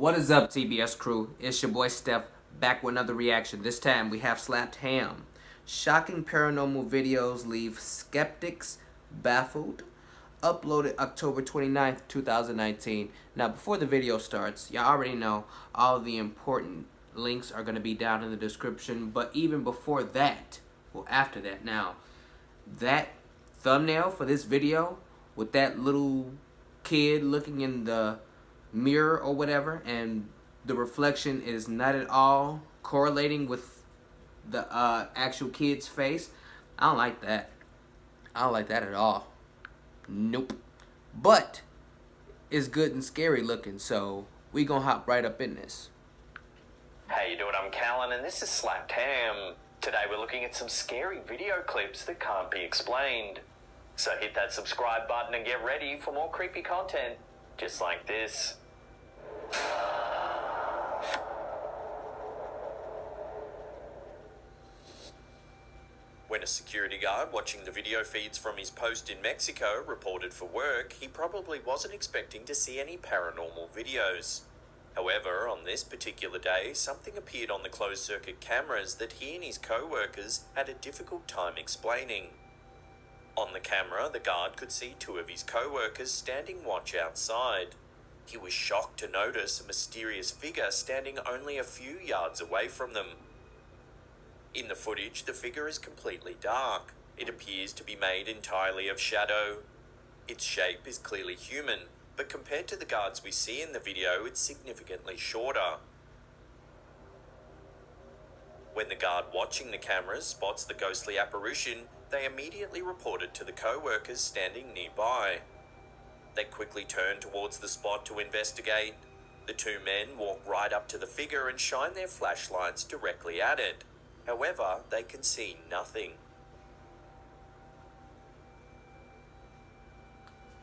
What is up, TBS crew? It's your boy Steph, back with another reaction. This time we have slapped ham. Shocking paranormal videos leave skeptics baffled. Uploaded October 29th, 2019. Now, before the video starts, y'all already know all the important links are going to be down in the description. But even before that, well, after that, now, that thumbnail for this video with that little kid looking in the mirror or whatever, and the reflection is not at all correlating with the actual kid's face. I don't like that. I don't like that at all. Nope. But it's good and scary looking, so we gonna hop right up in this. How you doing? I'm Callan, and this is Slapped Ham. Today we're looking at some scary video clips that can't be explained. So hit that subscribe button and get ready for more creepy content, just like this. When a security guard watching the video feeds from his post in Mexico reported for work, he probably wasn't expecting to see any paranormal videos. However, on this particular day, something appeared on the closed-circuit cameras that he and his co-workers had a difficult time explaining. On the camera, the guard could see two of his co-workers standing watch outside. He was shocked to notice a mysterious figure standing only a few yards away from them. In the footage, the figure is completely dark. It appears to be made entirely of shadow. Its shape is clearly human, but compared to the guards we see in the video, it's significantly shorter. When the guard watching the cameras spots the ghostly apparition, they immediately report it to the co-workers standing nearby. They quickly turn towards the spot to investigate. The two men walk right up to the figure and shine their flashlights directly at it. However, they can see nothing.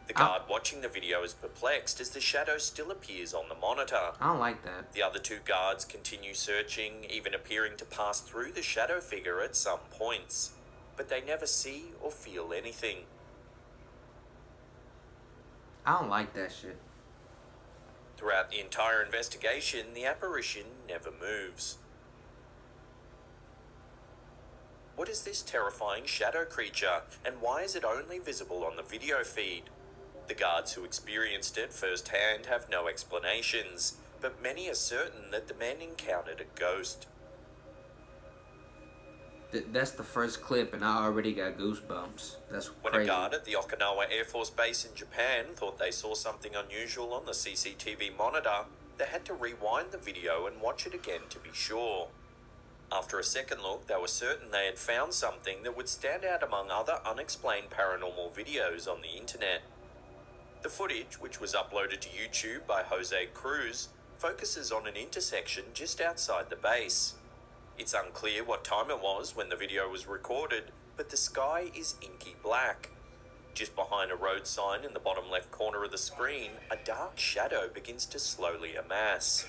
The guard watching the video is perplexed as the shadow still appears on the monitor. I don't like that. The other two guards continue searching, even appearing to pass through the shadow figure at some points. But they never see or feel anything. I don't like that shit. Throughout the entire investigation, the apparition never moves. What is this terrifying shadow creature, and why is it only visible on the video feed? The guards who experienced it firsthand have no explanations, but many are certain that the men encountered a ghost. That's the first clip, and I already got goosebumps. That's When crazy. a guard at the Okinawa Air Force Base in Japan thought they saw something unusual on the CCTV monitor, they had to rewind the video and watch it again to be sure. After a second look, they were certain they had found something that would stand out among other unexplained paranormal videos on the internet. The footage, which was uploaded to YouTube by Jose Cruz, focuses on an intersection just outside the base. It's unclear what time it was when the video was recorded, but the sky is inky black. Just behind a road sign in the bottom left corner of the screen, a dark shadow begins to slowly amass.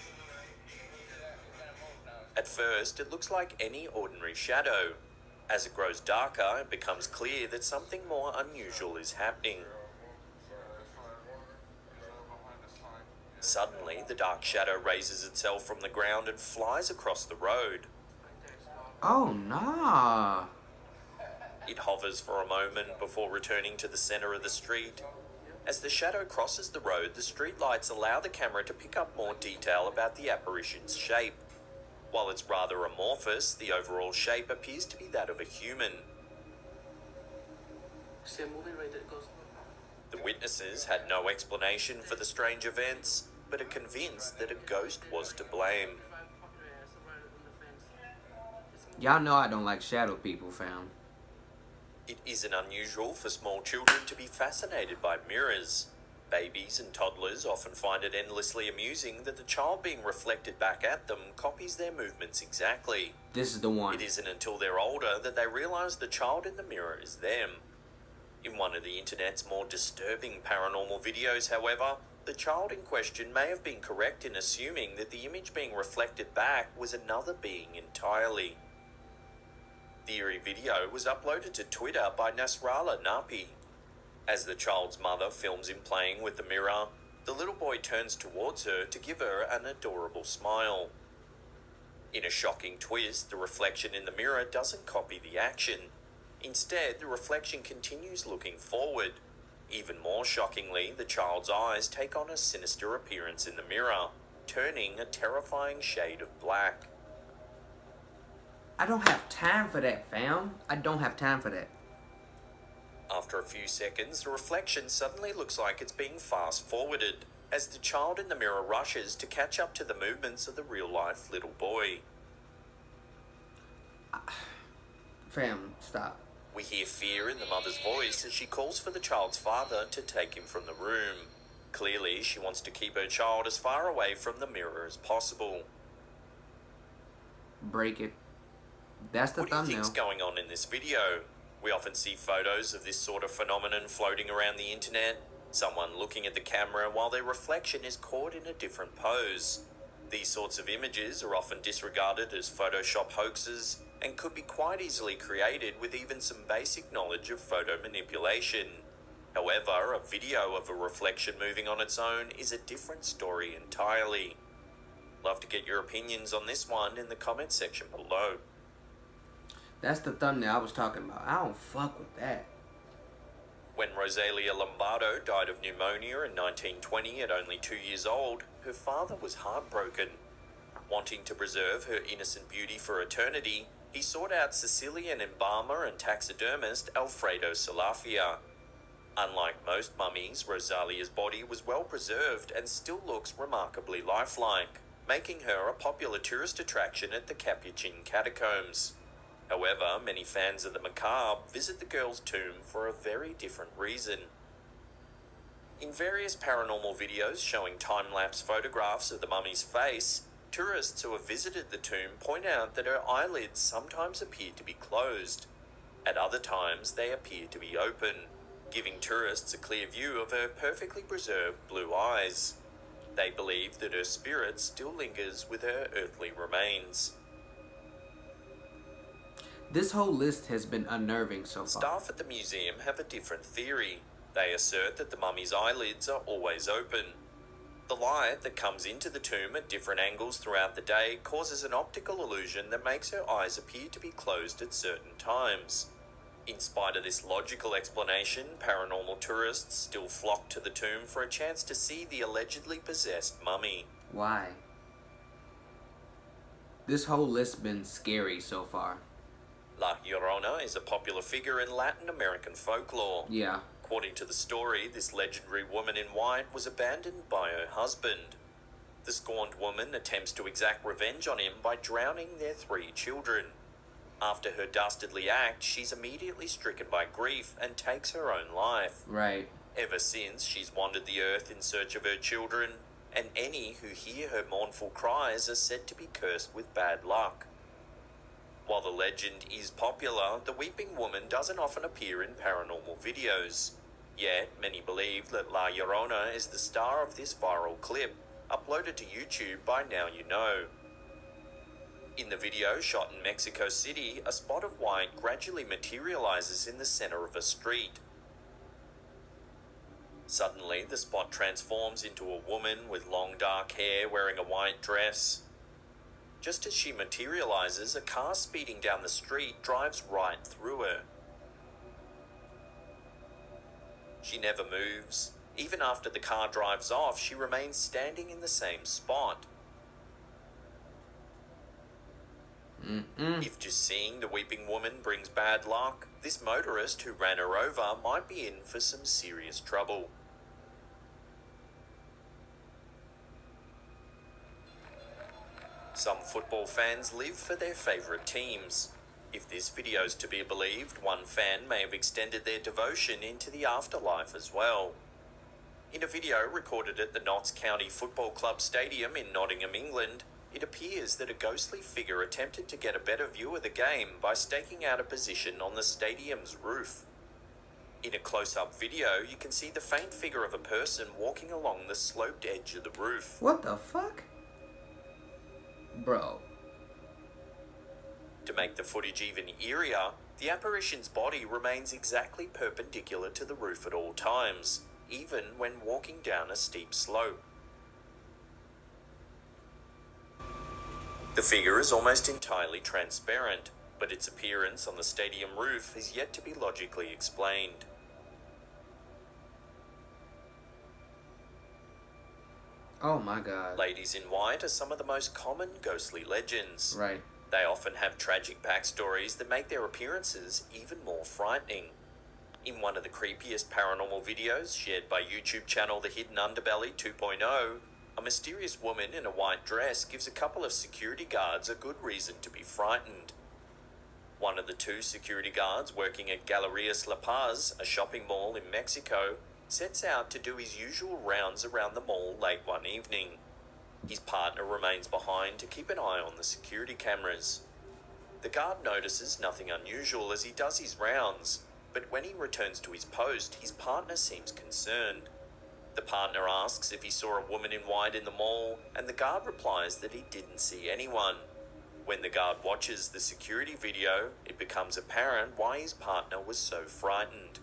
At first, it looks like any ordinary shadow. As it grows darker, it becomes clear that something more unusual is happening. Suddenly, the dark shadow raises itself from the ground and flies across the road. Oh, nah. It hovers for a moment before returning to the center of the street. As the shadow crosses the road, the street lights allow the camera to pick up more detail about the apparition's shape. While it's rather amorphous, the overall shape appears to be that of a human. The witnesses had no explanation for the strange events, but are convinced that a ghost was to blame. Y'all know I don't like shadow people, fam. It isn't unusual for small children to be fascinated by mirrors. Babies and toddlers often find it endlessly amusing that the child being reflected back at them copies their movements exactly. This is the one. It isn't until they're older that they realize the child in the mirror is them. In one of the internet's more disturbing paranormal videos, however, the child in question may have been correct in assuming that the image being reflected back was another being entirely. The eerie video was uploaded to Twitter by Nasrallah Napi. As the child's mother films him playing with the mirror, The little boy turns towards her to give her an adorable smile. In a shocking twist, the reflection in the mirror doesn't copy the action. Instead, the reflection continues looking forward. Even more shockingly, the child's eyes take on a sinister appearance in the mirror, turning a terrifying shade of black. I don't have time for that, fam. I don't have time for that. After a few seconds, the reflection suddenly looks like it's being fast-forwarded, as the child in the mirror rushes to catch up to the movements of the real-life little boy. Fam, stop. We hear fear in the mother's voice as she calls for the child's father to take him from the room. Clearly, she wants to keep her child as far away from the mirror as possible. Break it. That's the thumbnail. What do you think's going on in this video? We often see photos of this sort of phenomenon floating around the internet. Someone looking at the camera while their reflection is caught in a different pose. These sorts of images are often disregarded as Photoshop hoaxes and could be quite easily created with even some basic knowledge of photo manipulation. However, a video of a reflection moving on its own is a different story entirely. Love to get your opinions on this one in the comment section below. That's the thumbnail I was talking about. I don't fuck with that. When Rosalia Lombardo died of pneumonia in 1920 at only 2 years old, her father was heartbroken. Wanting to preserve her innocent beauty for eternity, he sought out Sicilian embalmer and taxidermist Alfredo Salafia. Unlike most mummies, Rosalia's body was well preserved and still looks remarkably lifelike, making her a popular tourist attraction at the Capuchin catacombs. However, many fans of the macabre visit the girl's tomb for a very different reason. In various paranormal videos showing time-lapse photographs of the mummy's face, tourists who have visited the tomb point out that her eyelids sometimes appear to be closed. At other times, they appear to be open, giving tourists a clear view of her perfectly preserved blue eyes. They believe that her spirit still lingers with her earthly remains. This whole list has been unnerving so far. Staff at the museum have a different theory. They assert that the mummy's eyelids are always open. The light that comes into the tomb at different angles throughout the day causes an optical illusion that makes her eyes appear to be closed at certain times. In spite of this logical explanation, paranormal tourists still flock to the tomb for a chance to see the allegedly possessed mummy. Why? This whole list's been scary so far. La Llorona is a popular figure in Latin American folklore. Yeah. According to the story, this legendary woman in white was abandoned by her husband. The scorned woman attempts to exact revenge on him by drowning their 3 children. After her dastardly act, she's immediately stricken by grief and takes her own life. Right. Ever since, she's wandered the earth in search of her children, and any who hear her mournful cries are said to be cursed with bad luck. While the legend is popular, the weeping woman doesn't often appear in paranormal videos. Yet, many believe that La Llorona is the star of this viral clip, uploaded to YouTube by Now You Know. In the video shot in Mexico City, a spot of white gradually materializes in the center of a street. Suddenly, the spot transforms into a woman with long dark hair wearing a white dress. Just as she materializes, a car speeding down the street drives right through her. She never moves. Even after the car drives off, she remains standing in the same spot. If just seeing the weeping woman brings bad luck, this motorist who ran her over might be in for some serious trouble. Some football fans live for their favourite teams. If this video's to be believed, one fan may have extended their devotion into the afterlife as well. In a video recorded at the Notts County Football Club Stadium in Nottingham, England, it appears that a ghostly figure attempted to get a better view of the game by staking out a position on the stadium's roof. In a close-up video, you can see the faint figure of a person walking along the sloped edge of the roof. What the fuck? Bro. To make the footage even eerier, the apparition's body remains exactly perpendicular to the roof at all times, even when walking down a steep slope. The figure is almost entirely transparent, but its appearance on the stadium roof is yet to be logically explained. Oh my god. Ladies in white are some of the most common ghostly legends. Right. They often have tragic backstories that make their appearances even more frightening. In one of the creepiest paranormal videos shared by YouTube channel The Hidden Underbelly 2.0, a mysterious woman in a white dress gives a couple of security guards a good reason to be frightened. One of the two security guards working at Galerías La Paz, a shopping mall in Mexico, sets out to do his usual rounds around the mall late one evening. His partner remains behind to keep an eye on the security cameras. The guard notices nothing unusual as he does his rounds, but when he returns to his post, his partner seems concerned. The partner asks if he saw a woman in white in the mall, and the guard replies that he didn't see anyone. When the guard watches the security video, it becomes apparent why his partner was so frightened.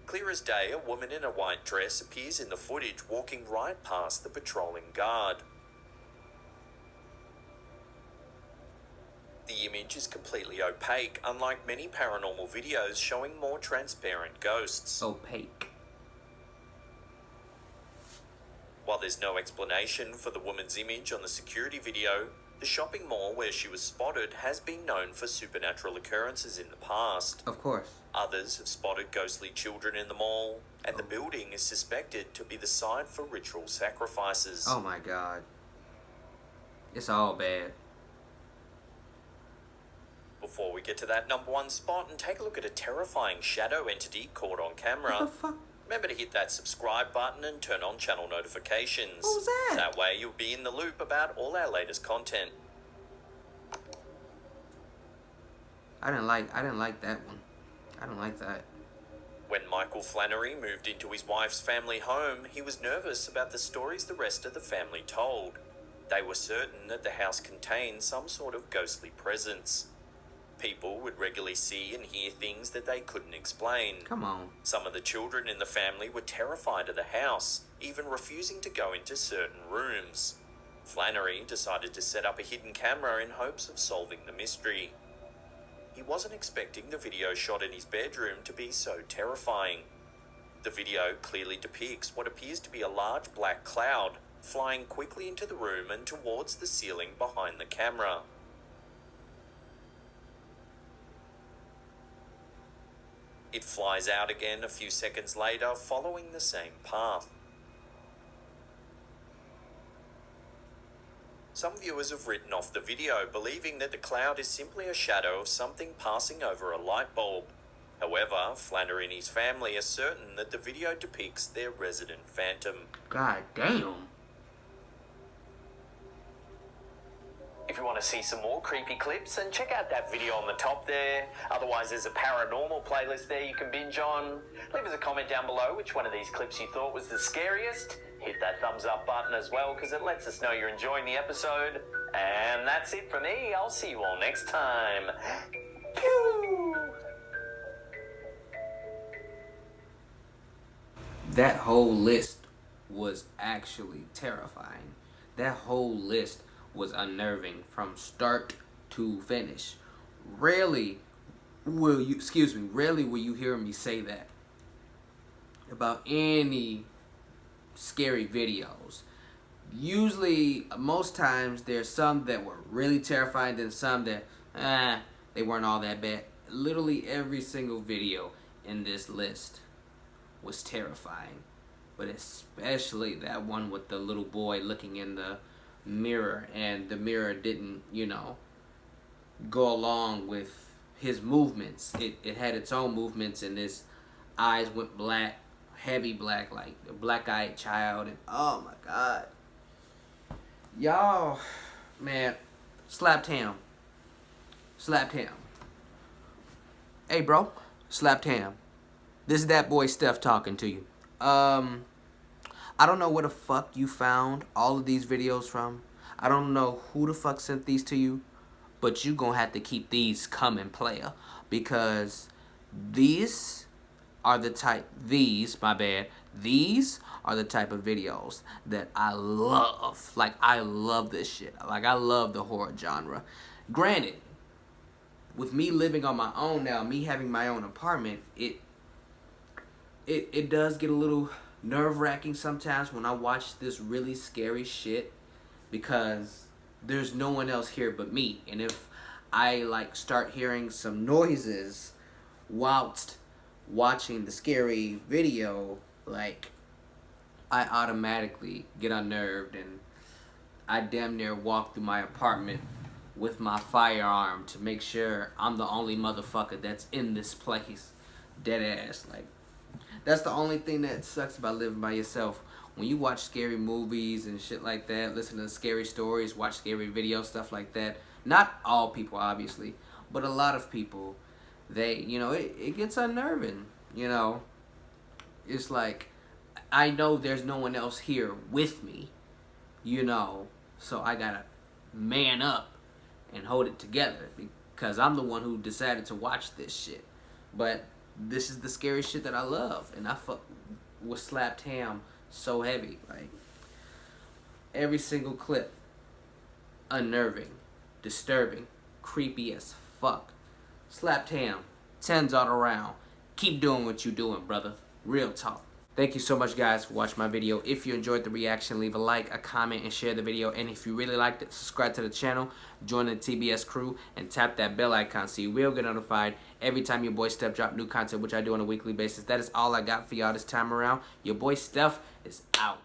Clear as day, a woman in a white dress appears in the footage walking right past the patrolling guard. The image is completely opaque, unlike many paranormal videos showing more transparent ghosts. Opaque. While there's no explanation for the woman's image on the security video, the shopping mall where she was spotted has been known for supernatural occurrences in the past. Of course. Others have spotted ghostly children in the mall, and the building is suspected to be the site for ritual sacrifices. Oh my god. It's all bad. Before we get to that number one spot and take a look at a terrifying shadow entity caught on camera, What the fuck? remember to hit that subscribe button and turn on channel notifications. What was that? That way you'll be in the loop about all our latest content. I didn't like that one. I don't like that. When Michael Flannery moved into his wife's family home, he was nervous about the stories the rest of the family told. They were certain that the house contained some sort of ghostly presence. People would regularly see and hear things that they couldn't explain. Come on. Some of the children in the family were terrified of the house, even refusing to go into certain rooms. Flannery decided to set up a hidden camera in hopes of solving the mystery. He wasn't expecting the video shot in his bedroom to be so terrifying. The video clearly depicts what appears to be a large black cloud flying quickly into the room and towards the ceiling behind the camera. It flies out again a few seconds later, following the same path. Some viewers have written off the video, believing that the cloud is simply a shadow of something passing over a light bulb. However, Flannery and his family are certain that the video depicts their resident phantom. God damn. If you want to see some more creepy clips, then check out that video on the top there. Otherwise, there's a paranormal playlist there you can binge on. Leave us a comment down below which one of these clips you thought was the scariest. Hit that thumbs up button as well, because it lets us know you're enjoying the episode. And that's it for me. I'll see you all next time. Pew! That whole list was actually terrifying. That whole list was unnerving from start to finish. Rarely will you hear me say that about any scary videos. Usually, most times, there's some that were really terrifying, and some that, they weren't all that bad. Literally every single video in this list was terrifying. But especially that one with the little boy looking in the mirror, and the mirror didn't, go along with his movements. It had its own movements, and his eyes went black, heavy black, like a black-eyed child, and oh my god. Y'all, man, slapped him. Hey bro, slapped him. This is that boy Steph talking to you. I don't know where the fuck you found all of these videos from. I don't know who the fuck sent these to you, but you gonna have to keep these coming, player, because these are the type, these are the type of videos that I love. Like, I love this shit. Like, I love the horror genre. Granted, with me living on my own now, me having my own apartment, it does get a little nerve-wracking sometimes when I watch this really scary shit, because there's no one else here but me. And if I like start hearing some noises whilst watching the scary video, like, I automatically get unnerved, and I damn near walk through my apartment with my firearm to make sure I'm the only motherfucker that's in this place. Dead ass. Like, that's the only thing that sucks about living by yourself. When you watch scary movies and shit like that, listen to scary stories, watch scary videos, stuff like that. Not all people, obviously, but a lot of people, they, you know, it gets unnerving, you know. It's like, I know there's no one else here with me, you know, so I gotta man up and hold it together, because I'm the one who decided to watch this shit. But this is the scary shit that I love, and I fuck with Slapped Ham so heavy. Like, every single clip, unnerving, disturbing, creepy as fuck. Slapped Ham, 10s all around. Keep doing what you doing, brother. Real talk. Thank you so much, guys, for watching my video. If you enjoyed the reaction, leave a like, a comment, and share the video. And if you really liked it, subscribe to the channel, join the TBS crew, and tap that bell icon so you will get notified every time your boy Steph drop new content, which I do on a weekly basis. That is all I got for y'all this time around. Your boy Steph is out.